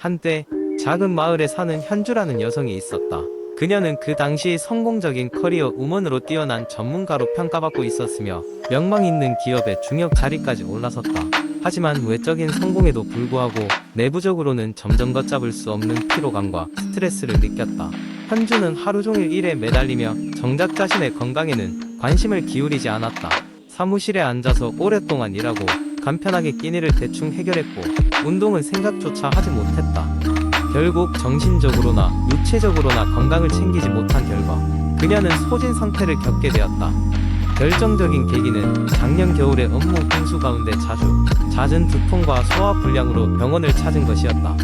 한때 작은 마을에 사는 현주라는 여성이 있었다. 그녀는 그 당시 성공적인 커리어 우먼으로 뛰어난 전문가로 평가받고 있었으며 명망 있는 기업의 중역 자리까지 올라섰다. 하지만 외적인 성공에도 불구하고 내부적으로는 점점 걷잡을 수 없는 피로감과 스트레스를 느꼈다. 현주는 하루 종일 일에 매달리며 정작 자신의 건강에는 관심을 기울이지 않았다. 사무실에 앉아서 오랫동안 일하고 간편하게 끼니를 대충 해결했고 운동은 생각조차 하지 못했다. 결국 정신적으로나 육체적으로나 건강을 챙기지 못한 결과 그녀는 소진 상태를 겪게 되었다. 결정적인 계기는 작년 겨울에 업무 공수 가운데 잦은 두통과 소화 불량으로 병원을 찾은 것이었다.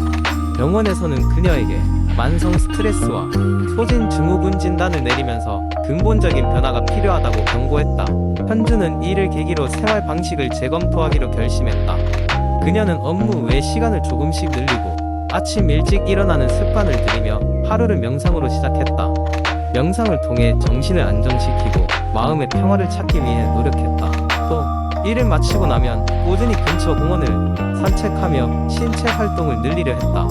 병원에서는 그녀에게 만성 스트레스와 소진 증후군 진단을 내리면서 근본적인 변화가 필요하다고 경고했다. 현주는 이를 계기로 생활 방식을 재검토하기로 결심했다. 그녀는 업무 외 시간을 조금씩 늘리고 아침 일찍 일어나는 습관을 들이며 하루를 명상으로 시작했다. 명상을 통해 정신을 안정시키고 마음의 평화를 찾기 위해 노력했다. 또 일을 마치고 나면 꾸준히 근처 공원을 산책하며 신체 활동을 늘리려 했다.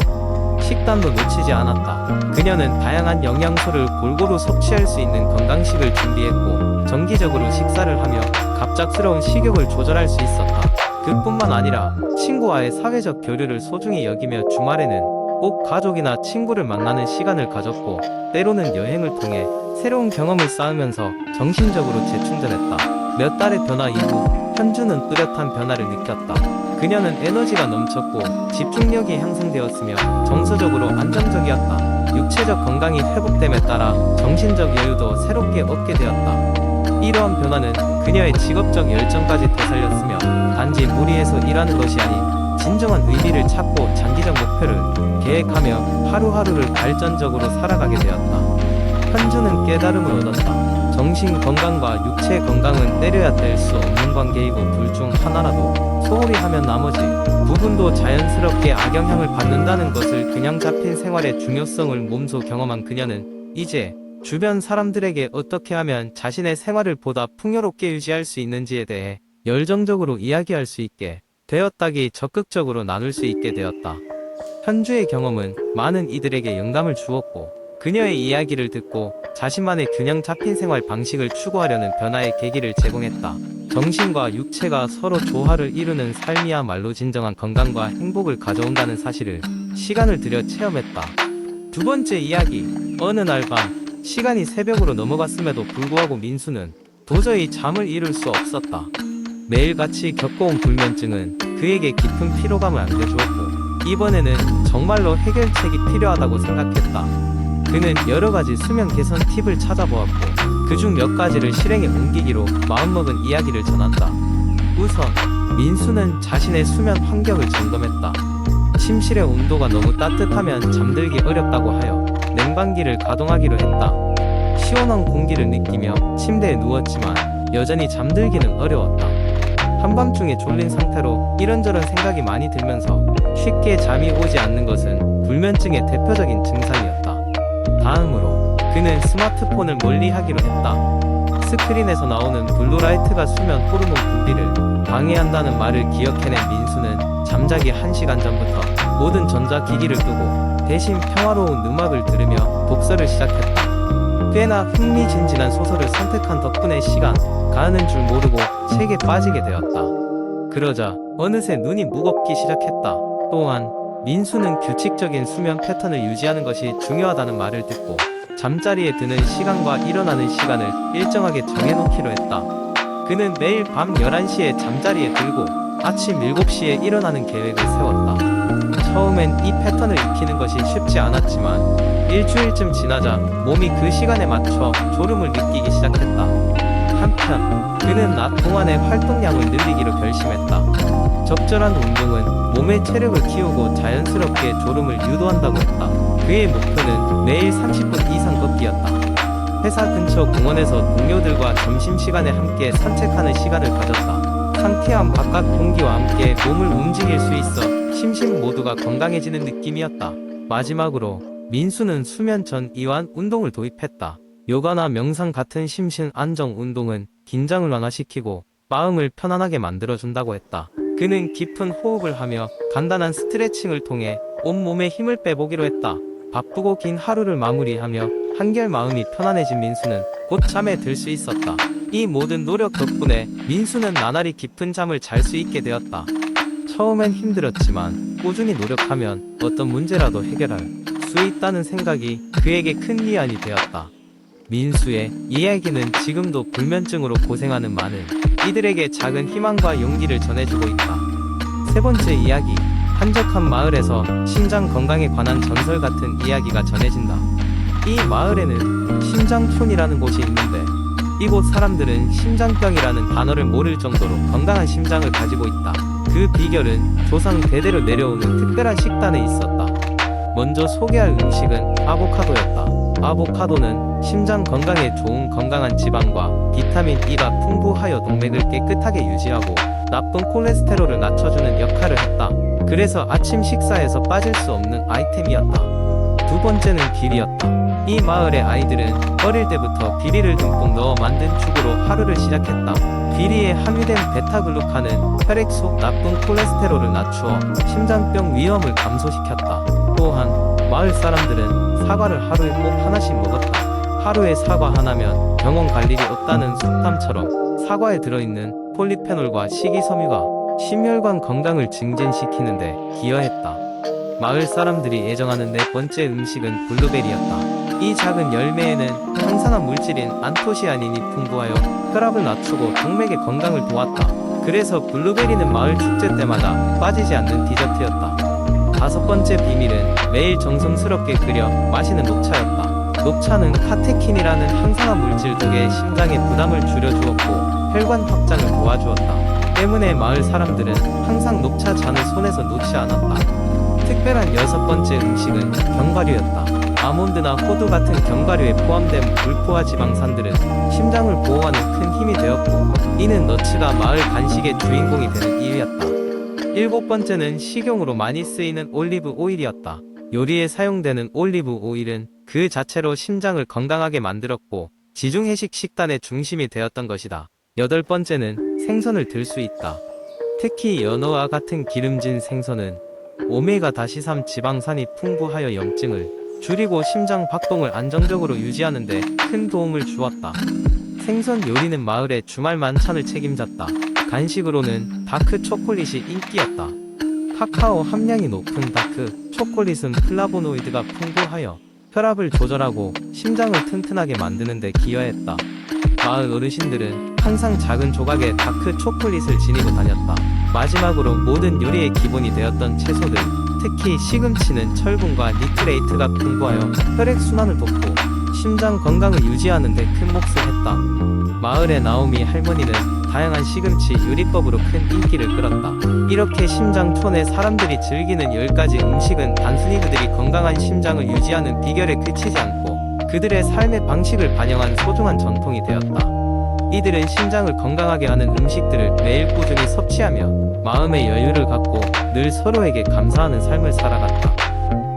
식단도 놓치지 않았다. 그녀는 다양한 영양소를 골고루 섭취할 수 있는 건강식을 준비했고 정기적으로 식사를 하며 갑작스러운 식욕을 조절할 수 있었다. 그뿐만 아니라 친구와의 사회적 교류를 소중히 여기며 주말에는 꼭 가족이나 친구를 만나는 시간을 가졌고 때로는 여행을 통해 새로운 경험을 쌓으면서 정신적으로 재충전했다. 몇 달의 변화 이후 현주는 뚜렷한 변화를 느꼈다. 그녀는 에너지가 넘쳤고 집중력이 향상되었으며 정서적으로 안정적이었다. 육체적 건강이 회복됨에 따라 정신적 여유도 새롭게 얻게 되었다. 이러한 변화는 그녀의 직업적 열정까지 되살렸으며 단지 무리해서 일하는 것이 아닌 진정한 의미를 찾고 장기적 목표를 계획하며 하루하루를 발전적으로 살아가게 되었다. 현주는 깨달음을 얻었다. 정신 건강과 육체 건강은 때려야 뗄 수 없는 관계이고 둘 중 하나라도 소홀히 하면 나머지 부분도 자연스럽게 악영향을 받는다는 것을 그냥 잡힌 생활의 중요성을 몸소 경험한 그녀는 이제 주변 사람들에게 어떻게 하면 자신의 생활을 보다 풍요롭게 유지할 수 있는지에 대해 열정적으로 이야기할 수 있게 되었다기 적극적으로 나눌 수 있게 되었다. 현주의 경험은 많은 이들에게 영감을 주었고 그녀의 이야기를 듣고 자신만의 균형 잡힌 생활 방식을 추구하려는 변화의 계기를 제공했다. 정신과 육체가 서로 조화를 이루는 삶이야말로 진정한 건강과 행복을 가져온다는 사실을 시간을 들여 체험했다. 두 번째 이야기. 어느 날 밤 시간이 새벽으로 넘어갔음에도 불구하고 민수는 도저히 잠을 이룰 수 없었다. 매일같이 겪어온 불면증은 그에게 깊은 피로감을 안겨주었고 이번에는 정말로 해결책이 필요하다고 생각했다. 그는 여러가지 수면 개선 팁을 찾아보았고 그중 몇 가지를 실행에 옮기기로 마음먹은 이야기를 전한다. 우선 민수는 자신의 수면 환경을 점검했다. 침실의 온도가 너무 따뜻하면 잠들기 어렵다고 하여 냉방기를 가동하기로 했다. 시원한 공기를 느끼며 침대에 누웠지만 여전히 잠들기는 어려웠다. 한밤중에 졸린 상태로 이런저런 생각이 많이 들면서 쉽게 잠이 오지 않는 것은 불면증의 대표적인 증상이었다. 다음으로 그는 스마트폰을 멀리하기로 했다. 스크린에서 나오는 블루라이트가 수면 호르몬 분비를 방해한다는 말을 기억해낸 민수는 잠자기 1시간 전부터 모든 전자기기를 끄고 대신 평화로운 음악을 들으며 독서를 시작했다. 꽤나 흥미진진한 소설을 선택한 덕분에 시간 가는 줄 모르고 책에 빠지게 되었다. 그러자 어느새 눈이 무겁기 시작했다. 또한 민수는 규칙적인 수면 패턴을 유지하는 것이 중요하다는 말을 듣고 잠자리에 드는 시간과 일어나는 시간을 일정하게 정해놓기로 했다. 그는 매일 밤 11시에 잠자리에 들고 아침 7시에 일어나는 계획을 세웠다. 처음엔 이 패턴을 익히는 것이 쉽지 않았지만 일주일쯤 지나자 몸이 그 시간에 맞춰 졸음을 느끼기 시작했다. 한편 그는 낮 동안의 활동량을 늘리기로 결심했다. 적절한 운동은 몸의 체력을 키우고 자연스럽게 졸음을 유도한다고 했다. 그의 목표는 매일 30분 이상 걷기였다. 회사 근처 공원에서 동료들과 점심시간에 함께 산책하는 시간을 가졌다. 상쾌한 바깥 공기와 함께 몸을 움직일 수 있어 심신 모두가 건강해지는 느낌이었다. 마지막으로 민수는 수면 전 이완 운동을 도입했다. 요가나 명상 같은 심신 안정 운동은 긴장을 완화시키고 마음을 편안하게 만들어준다고 했다. 그는 깊은 호흡을 하며 간단한 스트레칭을 통해 온몸에 힘을 빼보기로 했다. 바쁘고 긴 하루를 마무리하며 한결 마음이 편안해진 민수는 곧 잠에 들 수 있었다. 이 모든 노력 덕분에 민수는 나날이 깊은 잠을 잘 수 있게 되었다. 처음엔 힘들었지만 꾸준히 노력하면 어떤 문제라도 해결할 수 있다는 생각이 그에게 큰 위안이 되었다. 민수의 이야기는 지금도 불면증으로 고생하는 많은 이들에게 작은 희망과 용기를 전해주고 있다. 세 번째 이야기, 한적한 마을에서 심장 건강에 관한 전설 같은 이야기가 전해진다. 이 마을에는 심장촌이라는 곳이 있는데 이곳 사람들은 심장병이라는 단어를 모를 정도로 건강한 심장을 가지고 있다. 그 비결은 조상 대대로 내려오는 특별한 식단에 있었다. 먼저 소개할 음식은 아보카도였다. 아보카도는 심장 건강에 좋은 건강한 지방과 비타민 E가 풍부하여 동맥을 깨끗하게 유지하고 나쁜 콜레스테롤을 낮춰주는 역할을 했다. 그래서 아침 식사에서 빠질 수 없는 아이템이었다. 두 번째는 비리였다. 이 마을의 아이들은 어릴 때부터 비리를 듬뿍 넣어 만든 죽으로 하루를 시작했다. 비리에 함유된 베타글루칸은 혈액 속 나쁜 콜레스테롤을 낮추어 심장병 위험을 감소시켰다. 또한 마을 사람들은 사과를 하루에 꼭 하나씩 먹었다. 하루에 사과 하나면 병원 갈 일이 없다는 속담처럼 사과에 들어있는 폴리페놀과 식이섬유가 심혈관 건강을 증진시키는데 기여했다. 마을 사람들이 애정하는 네 번째 음식은 블루베리였다. 이 작은 열매에는 항산화 물질인 안토시아닌이 풍부하여 혈압을 낮추고 동맥의 건강을 도왔다. 그래서 블루베리는 마을 축제 때마다 빠지지 않는 디저트였다. 다섯 번째 비밀은 매일 정성스럽게 끓여 마시는 녹차였다. 녹차는 카테킨이라는 항산화 물질 덕에 심장의 부담을 줄여주었고 혈관 확장을 도와주었다. 때문에 마을 사람들은 항상 녹차 잔을 손에서 놓지 않았다. 특별한 여섯 번째 음식은 견과류였다. 아몬드나 호두 같은 견과류에 포함된 불포화 지방산들은 심장을 보호하는 큰 힘이 되었고 이는 너츠가 마을 간식의 주인공이 되는 이유였다. 일곱 번째는 식용으로 많이 쓰이는 올리브 오일이었다. 요리에 사용되는 올리브 오일은 그 자체로 심장을 건강하게 만들었고 지중해식 식단의 중심이 되었던 것이다. 여덟 번째는 생선을 들 수 있다. 특히 연어와 같은 기름진 생선은 오메가-3 지방산이 풍부하여 염증을 줄이고 심장 박동을 안정적으로 유지하는 데 큰 도움을 주었다. 생선 요리는 마을의 주말 만찬을 책임졌다. 간식으로는 다크 초콜릿이 인기였다. 카카오 함량이 높은 다크 초콜릿은 플라보노이드가 풍부하여 혈압을 조절하고 심장을 튼튼하게 만드는 데 기여했다. 마을 어르신들은 항상 작은 조각의 다크 초콜릿을 지니고 다녔다. 마지막으로 모든 요리의 기본이 되었던 채소들, 특히 시금치는 철분과 니트레이트가 풍부하여 혈액순환을 돕고 심장 건강을 유지하는 데 큰 몫을 했다. 마을의 나오미 할머니는 다양한 시금치 요리법으로 큰 인기를 끌었다. 이렇게 심장촌의 사람들이 즐기는 10가지 음식은 단순히 그들이 건강한 심장을 유지하는 비결에 그치지 않고 그들의 삶의 방식을 반영한 소중한 전통이 되었다. 이들은 심장을 건강하게 하는 음식들을 매일 꾸준히 섭취하며 마음의 여유를 갖고 늘 서로에게 감사하는 삶을 살아갔다.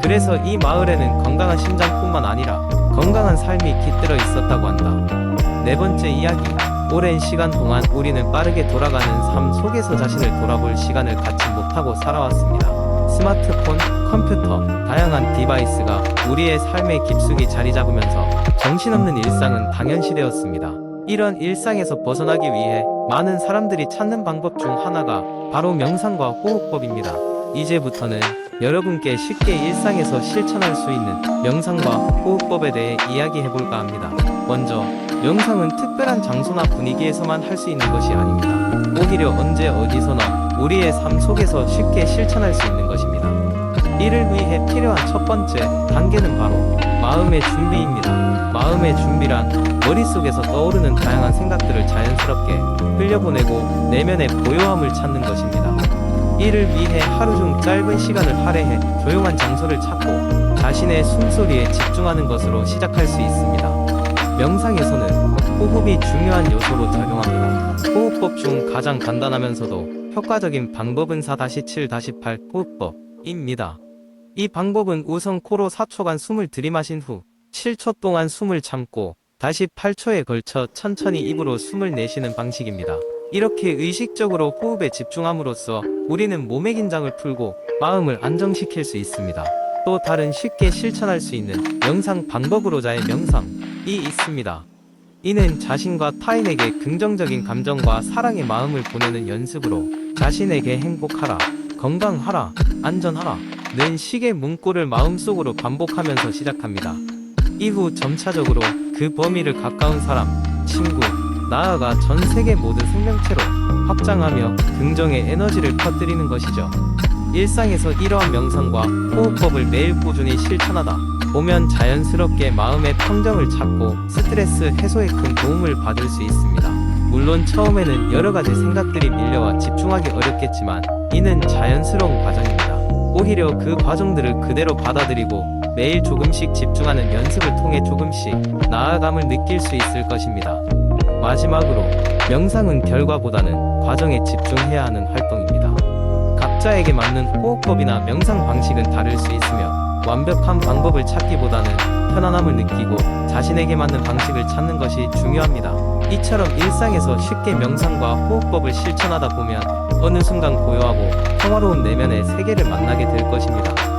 그래서 이 마을에는 건강한 심장뿐만 아니라 건강한 삶이 깃들어 있었다고 한다. 네 번째 이야기, 오랜 시간 동안 우리는 빠르게 돌아가는 삶 속에서 자신을 돌아볼 시간을 갖지 못하고 살아왔습니다. 스마트폰, 컴퓨터, 다양한 디바이스가 우리의 삶에 깊숙이 자리 잡으면서 정신없는 일상은 당연시되었습니다. 이런 일상에서 벗어나기 위해 많은 사람들이 찾는 방법 중 하나가 바로 명상과 호흡법입니다. 이제부터는 여러분께 쉽게 일상에서 실천할 수 있는 명상과 호흡법에 대해 이야기해볼까 합니다. 먼저, 명상은 특별한 장소나 분위기에서만 할 수 있는 것이 아닙니다. 오히려 언제 어디서나 우리의 삶 속에서 쉽게 실천할 수 있는 것입니다. 이를 위해 필요한 첫 번째 단계는 바로 마음의 준비입니다. 마음의 준비란 머릿속에서 떠오르는 다양한 생각들을 자연스럽게 흘려보내고 내면의 고요함을 찾는 것입니다. 이를 위해 하루 중 짧은 시간을 할애해 조용한 장소를 찾고 자신의 숨소리에 집중하는 것으로 시작할 수 있습니다. 명상에서는 호흡이 중요한 요소로 작용합니다. 호흡법 중 가장 간단하면서도 효과적인 방법은 4-7-8 호흡법입니다. 이 방법은 우선 코로 4초간 숨을 들이마신 후 7초 동안 숨을 참고 다시 8초에 걸쳐 천천히 입으로 숨을 내쉬는 방식입니다. 이렇게 의식적으로 호흡에 집중함으로써 우리는 몸의 긴장을 풀고 마음을 안정시킬 수 있습니다. 또 다른 쉽게 실천할 수 있는 명상 방법으로자의 명상이 있습니다. 이는 자신과 타인에게 긍정적인 감정과 사랑의 마음을 보내는 연습으로 자신에게 행복하라, 건강하라, 안전하라 는 식의 문구를 마음속으로 반복하면서 시작합니다. 이후 점차적으로 그 범위를 가까운 사람, 친구, 나아가 전 세계 모든 생명체로 확장하며 긍정의 에너지를 퍼뜨리는 것이죠. 일상에서 이러한 명상과 호흡법을 매일 꾸준히 실천하다 보면 자연스럽게 마음의 평정을 찾고 스트레스 해소에 큰 도움을 받을 수 있습니다. 물론 처음에는 여러가지 생각들이 밀려와 집중하기 어렵겠지만 이는 자연스러운 과정입니다. 오히려 그 과정들을 그대로 받아들이고 매일 조금씩 집중하는 연습을 통해 조금씩 나아감을 느낄 수 있을 것입니다. 마지막으로 명상은 결과보다는 과정에 집중해야 하는 활동입니다. 각자에게 맞는 호흡법이나 명상 방식은 다를 수 있으며 완벽한 방법을 찾기보다는 편안함을 느끼고 자신에게 맞는 방식을 찾는 것이 중요합니다. 이처럼 일상에서 쉽게 명상과 호흡법을 실천하다 보면 어느 순간 고요하고 평화로운 내면의 세계를 만나게 될 것입니다.